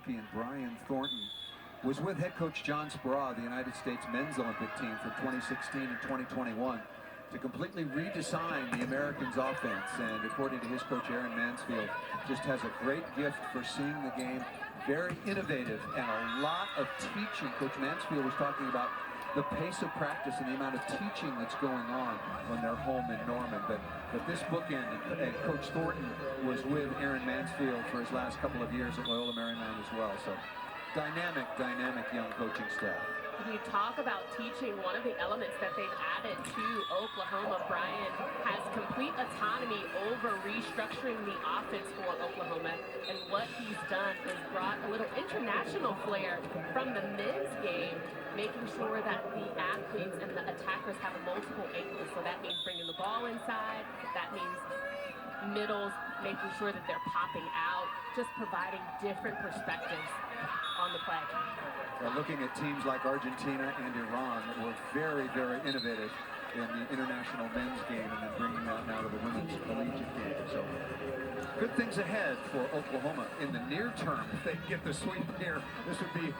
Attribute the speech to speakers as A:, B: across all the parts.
A: champion Brian Thornton was with head coach John Speraw, the United States men's Olympic team for 2016 and 2021, to completely redesign the Americans' offense. And according to his coach Aaron Mansfield, just has a great gift for seeing the game, very innovative, and a lot of teaching. Coach Mansfield was talking about the pace of practice and the amount of teaching that's going on when they're home in Norman. But this bookend, and Coach Thornton was with Aaron Mansfield for his last couple of years at Loyola Marymount as well. So dynamic young coaching staff.
B: When you talk about teaching, one of the elements that they've added to Oklahoma, Brian has complete autonomy over restructuring the offense for Oklahoma. And what he's done is brought a little international flair from the men's game, making sure that the athletes and the attackers have multiple angles. So that means bringing the ball inside. That means middles, making sure that they're popping out, just providing different perspectives on the play.
A: Looking at teams like Argentina and Iran that were very innovative in the international men's game, and then bringing that now to the women's collegiate game. So good things ahead for Oklahoma in the near term. If they get the sweep here, this would be,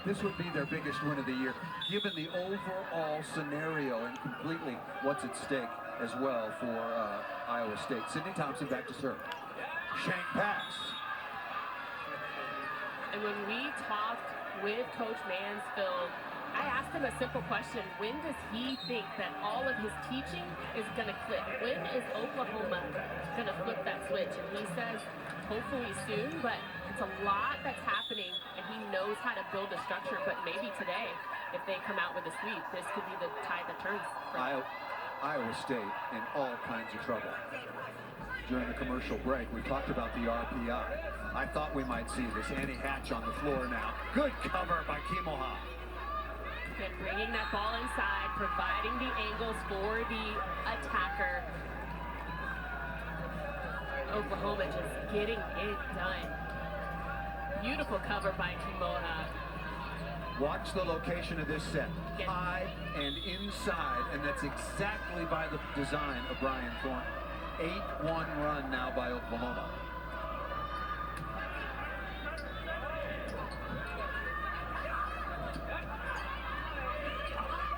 A: this would be their biggest win of the year, given the overall scenario and completely what's at stake as well for Iowa State. Sydney Thompson back to serve. Shank pass.
B: And when we talked with Coach Mansfield, I asked him a simple question. When does he think that all of his teaching is going to click? When is Oklahoma going to flip that switch? And he says, hopefully soon, but it's a lot that's happening, and he knows how to build a structure. But maybe today, if they come out with a sweep, this could be the tide that turns.
A: Iowa State in all kinds of trouble. During the commercial break, we talked about the RPI. I thought we might see this. Annie Hatch on the floor now. Good cover by Kimoha.
B: And bringing that ball inside, providing the angles for the attacker. Oklahoma just getting it done. Beautiful cover by Kimoha.
A: Watch the location of this set. High and inside, and that's exactly by the design of Brian Thornton. 8-1 run now by Oklahoma.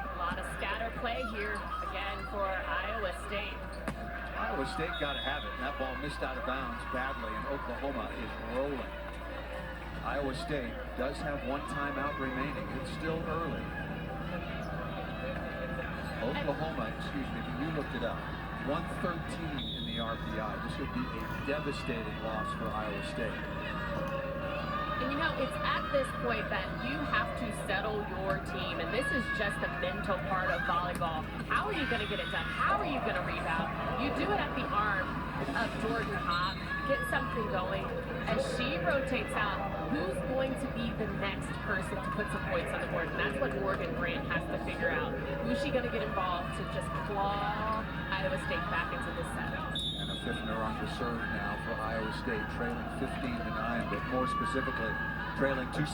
B: A lot of scatter play here again for Iowa State.
A: Iowa State got to have it, and that ball missed out of bounds badly, and Oklahoma is rolling. Iowa State does have one timeout remaining. It's still early. Oklahoma, excuse me, you looked it up. 113 in the RPI. This would be a devastating loss for Iowa State.
B: And it's at this point that you have to settle your team, and this is just the mental part of volleyball. How are you going to get it done? How are you going to rebound? You do it at the arm of Jordan Hawk, get something going. As she rotates out, who's going to be the next person to put some points on the board? And that's what Morgan Grant has to figure out. Who's she going to get involved to just claw Iowa State back into this set?
A: And a Fiffner on the serve now for Iowa State, trailing 15-9, but more specifically, trailing 2-0.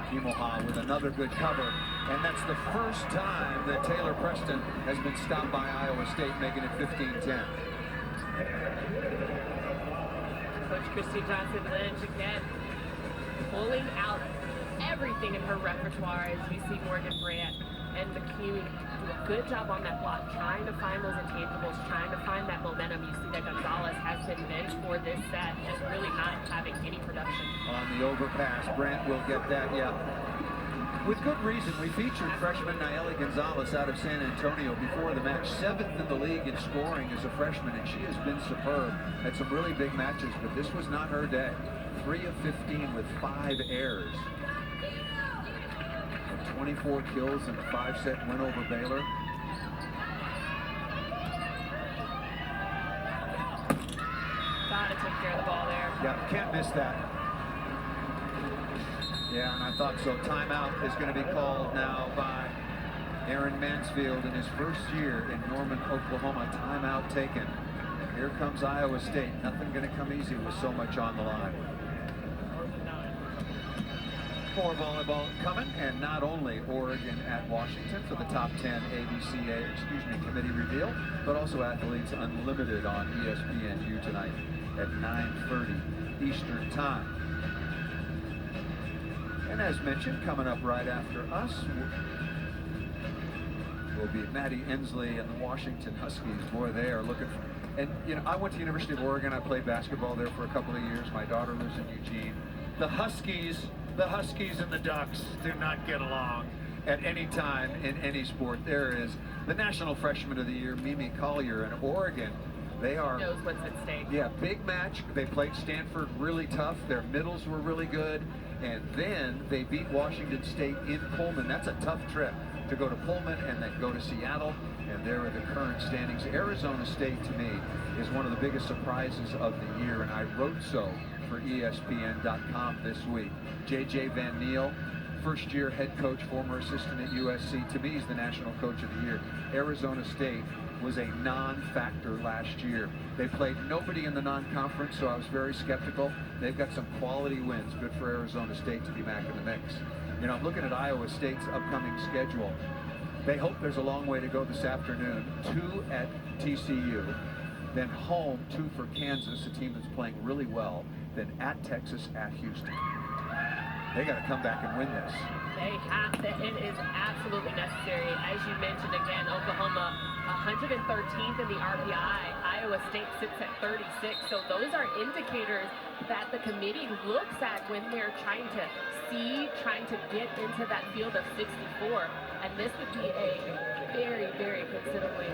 A: Kimoha with another good cover, and that's the first time that Taylor Preston has been stopped by Iowa State, making it 15-10.
B: Coach Christy Johnson-Lynch again pulling out everything in her repertoire as you see Morgan Grant and McCune do a good job on that block, trying to find those intangibles, trying to find that momentum. You see that Gonzalez has been benched for this set, just really not having any production.
A: On the overpass, Grant will get that, yeah. With good reason. We featured freshman Nayeli Gonzalez out of San Antonio before the match. 7th in the league in scoring as a freshman, and she has been superb. Had some really big matches, but this was not her day. 3 of 15 with 5 errors. 24 kills in a 5-set win over Baylor.
B: Gotta take care of the ball there.
A: Yeah, can't miss that. Yeah, and I thought so. Timeout is going to be called now by Aaron Mansfield in his first year in Norman, Oklahoma. Timeout taken. Here comes Iowa State. Nothing going to come easy with so much on the line. more volleyball coming, and not only Oregon at Washington for the top 10 ABCA, committee reveal, but also Athletes Unlimited on ESPNU tonight at 9:30 Eastern Time. And as mentioned, coming up right after us will be Maddie Ensley and the Washington Huskies. Boy, they are looking for... And, you know, I went to University of Oregon. I played basketball there for a couple of years. My daughter lives in Eugene. The Huskies and the Ducks do not get along at any time in any sport. There is the National Freshman of the Year, Mimi Collier, and Oregon. They are...
B: knows what's at stake.
A: Yeah, big match. They played Stanford really tough. Their middles were really good. And then they beat Washington State in Pullman. That's a tough trip to go to Pullman and then go to Seattle. And there are the current standings. Arizona State, to me, is one of the biggest surprises of the year. And I wrote so for ESPN.com this week. J.J. Van Niel, first-year head coach, former assistant at USC. To me, he's the national coach of the year. Arizona State was a non-factor last year. They played nobody in the non-conference, so I was very skeptical. They've got some quality wins. Good for Arizona State to be back in the mix. You know, I'm looking at Iowa State's upcoming schedule. They hope there's a long way to go this afternoon. 2 at TCU, then home, 2 for Kansas, a team that's playing really well, then at Texas, at Houston. They got to come back and win this.
B: They have to. It is absolutely necessary. As you mentioned again, Oklahoma 113th in the RPI. Iowa State sits at 36. So those are indicators that the committee looks at when they're trying to get into that field of 64. And this would be a very, very considerably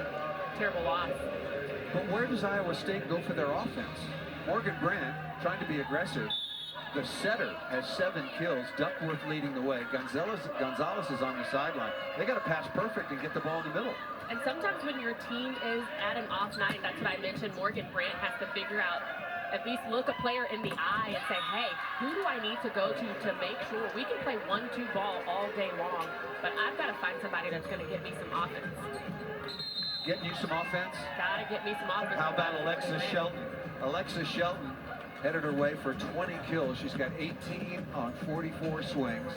B: terrible loss.
A: But where does Iowa State go for their offense? Morgan Brandt trying to be aggressive. The setter has 7 kills. Duckworth leading the way. Gonzalez is on the sideline. They got to pass perfect and get the ball in the middle.
B: And sometimes when your team is at an off night, that's what I mentioned, Morgan Brandt has to figure out, at least look a player in the eye and say, hey, who do I need to go to make sure we can play 1-2 ball all day long, but I've got to find somebody that's going to get me some offense.
A: Getting you some offense?
B: Got to get me some offense.
A: How about Alexis Shelton? Alexis Shelton headed her way for 20 kills. She's got 18 on 44 swings.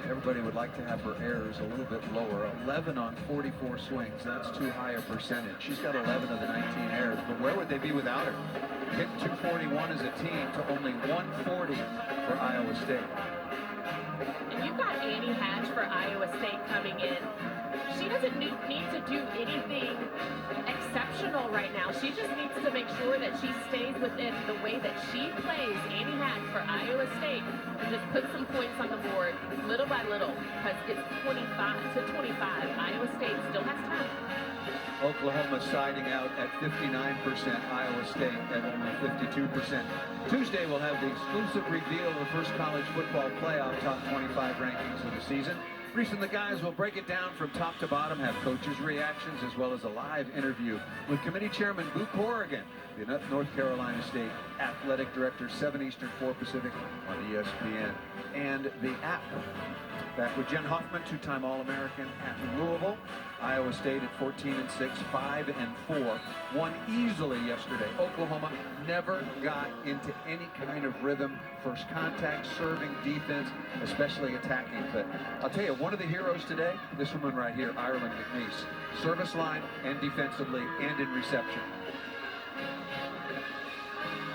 A: Everybody would like to have her errors a little bit lower. 11 on 44 swings. That's too high a percentage. She's got 11 of the 19 errors. But where would they be without her? Hit 241 as a team to only 140 for Iowa State.
B: And you've got Annie Hatch for Iowa State coming in. She doesn't need to do anything exceptional right now. She just needs to make sure that she stays within the way that she plays. Annie Hatch for Iowa State, and just put some points on the board little by little, because it's 25 to 25. Iowa State still has time.
A: Oklahoma siding out at 59%, Iowa State at only 52%. Tuesday we'll have the exclusive reveal of the first college football playoff top 25 rankings of the season. Reese and the guys will break it down from top to bottom, have coaches' reactions, as well as a live interview with Committee Chairman Boo Corrigan, the North Carolina State Athletic Director, 7 Eastern, 4 Pacific on ESPN and the app. Back with Jen Hoffman, 2-time All-American at Louisville. Iowa State at 14-6, 5-4. Won easily yesterday. Oklahoma never got into any kind of rhythm. First contact, serving, defense, especially attacking. But I'll tell you, one of the heroes today, this woman right here, Ireland McNeese. Service line and defensively and in reception.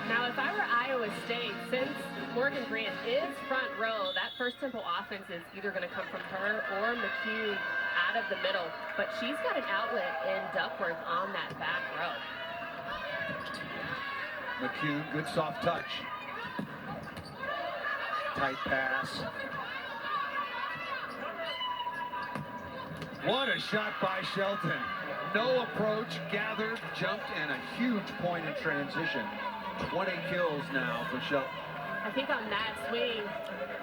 B: Now, if I were Iowa State, since Morgan Brandt is front row, that first tempo offense is either going to come from her or McCune out of the middle. But she's got an outlet in Duckworth on that back row.
A: McCune, good soft touch. Tight pass. What a shot by Shelton. No approach, gathered, jumped, and a huge point in transition. 20 kills now for Shelton.
B: I think on that swing,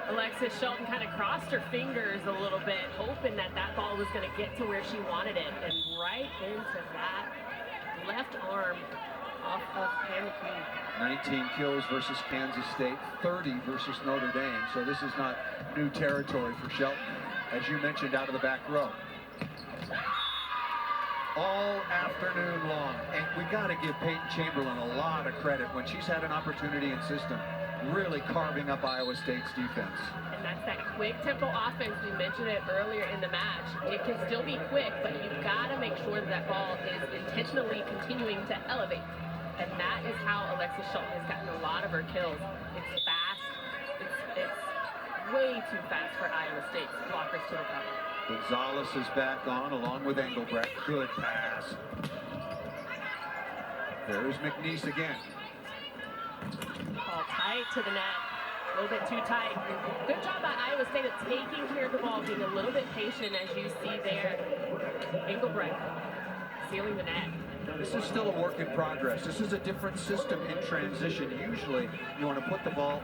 B: Alexis Shelton kind of crossed her fingers a little bit, hoping that that ball was going to get to where she wanted it. And right into that left arm off of Hannah King.
A: 19 kills versus Kansas State, 30 versus Notre Dame. So this is not new territory for Shelton, as you mentioned, out of the back row. All afternoon long. And we got to give Peyton Chamberlain a lot of credit when she's had an opportunity in system. really carving up Iowa State's defense.
B: And that's that quick tempo offense. We mentioned it earlier in the match. It can still be quick, but you've got to make sure that ball is intentionally continuing to elevate. And that is how Alexis Shelton has gotten a lot of her kills. It's fast. It's way too fast for Iowa State's blockers to recover.
A: Gonzalez is back on along with Engelbrecht. Good pass. There's McNeese again.
B: Ball tight to the net. A little bit too tight. Good job by Iowa State of taking care of the ball, being a little bit patient, as you see there. Engelbrecht sealing the net.
A: This is still a work in progress. This is a different system in transition. Usually you want to put the ball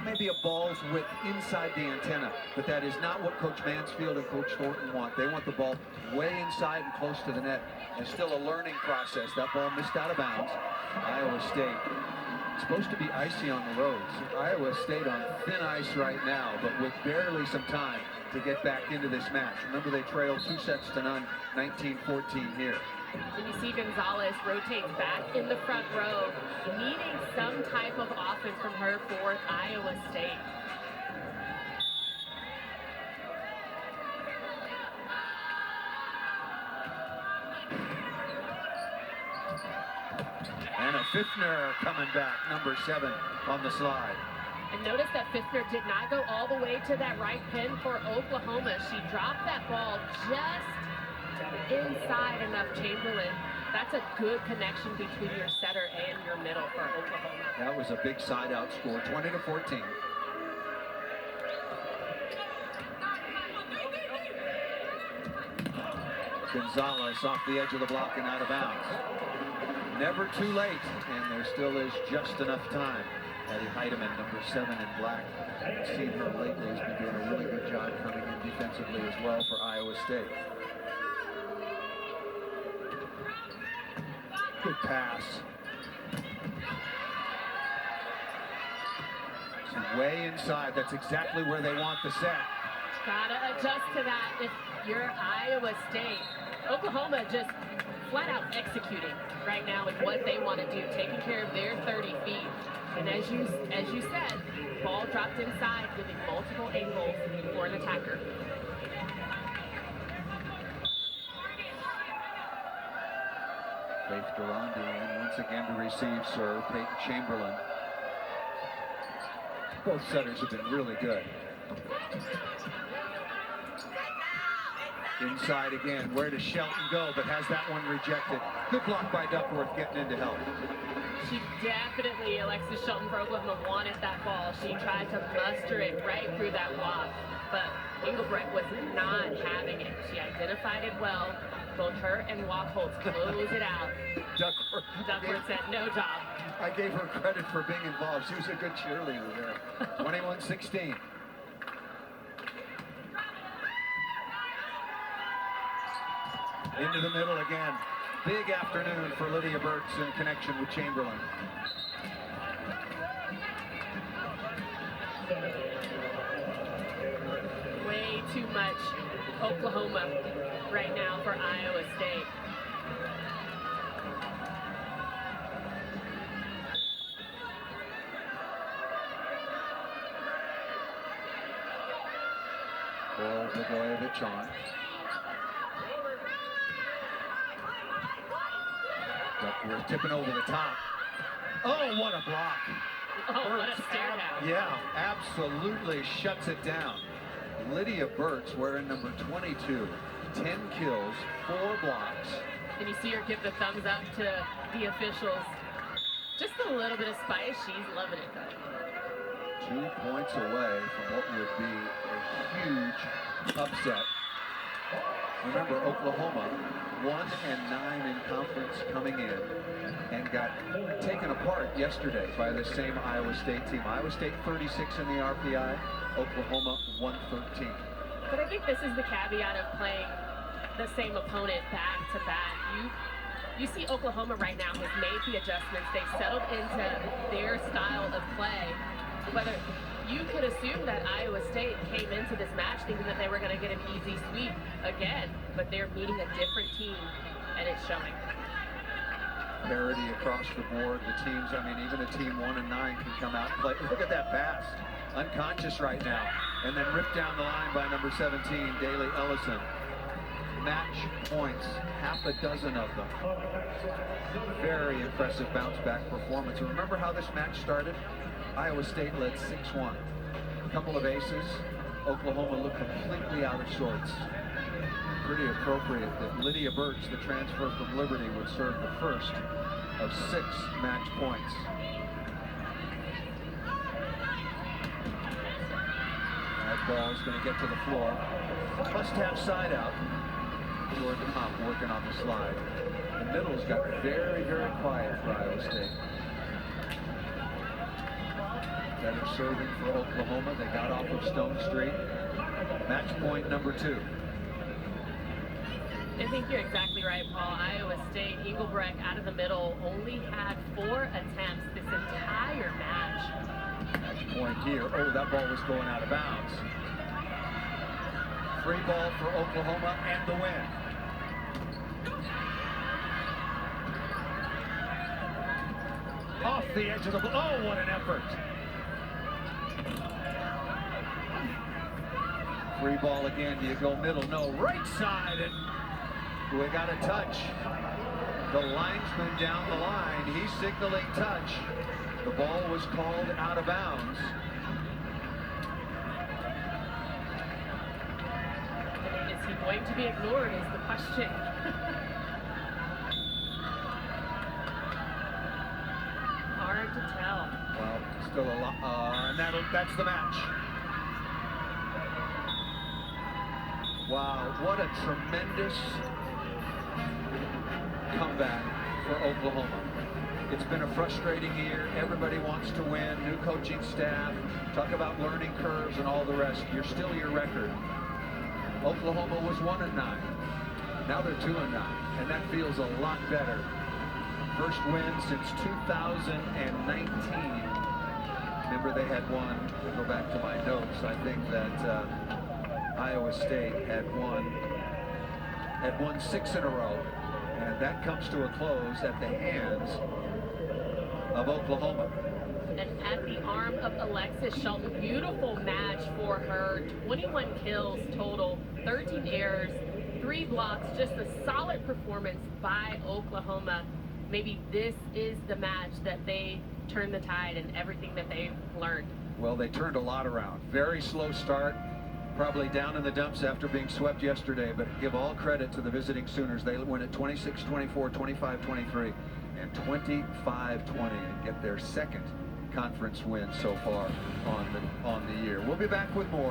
A: maybe a ball's width inside the antenna, but that is not what Coach Mansfield and Coach Thornton want. They want the ball way inside and close to the net. And still a learning process. That ball missed out of bounds. Iowa State, it's supposed to be icy on the roads. Iowa State on thin ice right now, but with barely some time to get back into this match. Remember, they trailed 2-0, 19-14 here.
B: And you see Gonzalez rotates back in the front row, needing some type of offense from her for Iowa State.
A: And a Pfiffner coming back, number 7 on the slide.
B: And notice that Pfiffner did not go all the way to that right pin for Oklahoma. She dropped that ball just inside enough Chamberlain. That's a good connection between your setter and your middle for Oklahoma.
A: That was a big side out score, 20-14. Gonzalez off the edge of the block and out of bounds. Never too late, and there still is just enough time. Eddie Heidemann, number 7 in black. I've seen her lately, has been doing a really good job coming in defensively as well for Iowa State. Good pass. She's way inside. That's exactly where they want the set.
B: Gotta adjust to that if you're Iowa State. Oklahoma just flat out executing right now with what they want to do, taking care of their 30 feet. And as you said, ball dropped inside, giving multiple angles for an attacker.
A: Faith Durandi, and once again to receive serve, Peyton Chamberlain. Both setters have been really good. Inside again, where does Shelton go, but has that one rejected. Good block by Duckworth getting into help.
B: She definitely, Alexis Shelton for Oklahoma, wanted that ball. She tried to muster it right through that block, but Engelbrecht was not having it. She identified it well. Both her and Wachholz close it out. Duckworth said, no job.
A: I gave her credit for being involved. She was a good cheerleader there. 21-16. Into the middle again. Big afternoon for Lydia Burks in connection with Chamberlain.
B: Way too much Oklahoma right now for Iowa State.
A: Ball Blagojevich on. Duckworth tipping over the top. Oh, what a block.
B: Oh, what a stare down.
A: Yeah, absolutely shuts it down. Lydia Burks wearing number 22. 10 kills, 4 blocks.
B: And you see her give the thumbs up to the officials. Just a little bit of spice. She's loving it, though.
A: 2 points away from what would be a huge upset. Remember, Oklahoma 1-9 in conference coming in and got taken apart yesterday by the same Iowa State team. Iowa State 36 in the RPI, Oklahoma 113.
B: But I think this is the caveat of playing the same opponent back to back. You see Oklahoma right now has made the adjustments. They've settled into their style of play. Whether you could assume that Iowa State came into this match thinking that they were going to get an easy sweep again, but they're meeting a different team, and it's showing.
A: Parity across the board. The teams, I mean, even a team 1 and 9 can come out and play. Look at that pass. Unconscious right now. And then ripped down the line by number 17, Daly Ellison. Match points, half a dozen of them. Very impressive bounce back performance. And remember how this match started? Iowa State led 6-1. A couple of aces. Oklahoma looked completely out of sorts. Pretty appropriate that Lydia Burks, the transfer from Liberty, would serve the first of 6 match points. That ball is going to get to the floor. Must have side out. Jordan Hop working on the slide. The middle's got very, very quiet for Iowa State. Better serving for Oklahoma. They got off of Stone Street. Match point number 2.
B: I think you're exactly right, Paul. Iowa State, Engelbrecht out of the middle, only had 4 attempts this entire match.
A: Match point here. Oh, that ball was going out of bounds. Free ball for Oklahoma and the win. Off the edge of the ball. Oh, what an effort. Free ball again. Do you go middle? No, right side. And we got a touch. The linesman down the line. He's signaling touch. The ball was called out of bounds.
B: Is he going to be ignored is the question. Hard to tell.
A: Well, still a lot, and that's the match. Wow, what a tremendous comeback for Oklahoma. It's been a frustrating year. Everybody wants to win. New coaching staff. Talk about learning curves and all the rest. You're still your record. Oklahoma was 1 and 9. Now they're 2 and 9, and that feels a lot better. First win since 2019. Remember, they had won. To go back to my notes, I think that Iowa State had won 6 in a row, and that comes to a close at the hands of Oklahoma.
B: And at the arm of Alexis Shelton, beautiful match for her. 21 kills total, 13 errors, 3 blocks, just a solid performance by Oklahoma. Maybe this is the match that they turn the tide and everything that they've learned.
A: Well, they turned a lot around. Very slow start, probably down in the dumps after being swept yesterday, but give all credit to the visiting Sooners. They win at 26-24, 25-23, and 25-20, and get their second conference win so far on the year. We'll be back with more.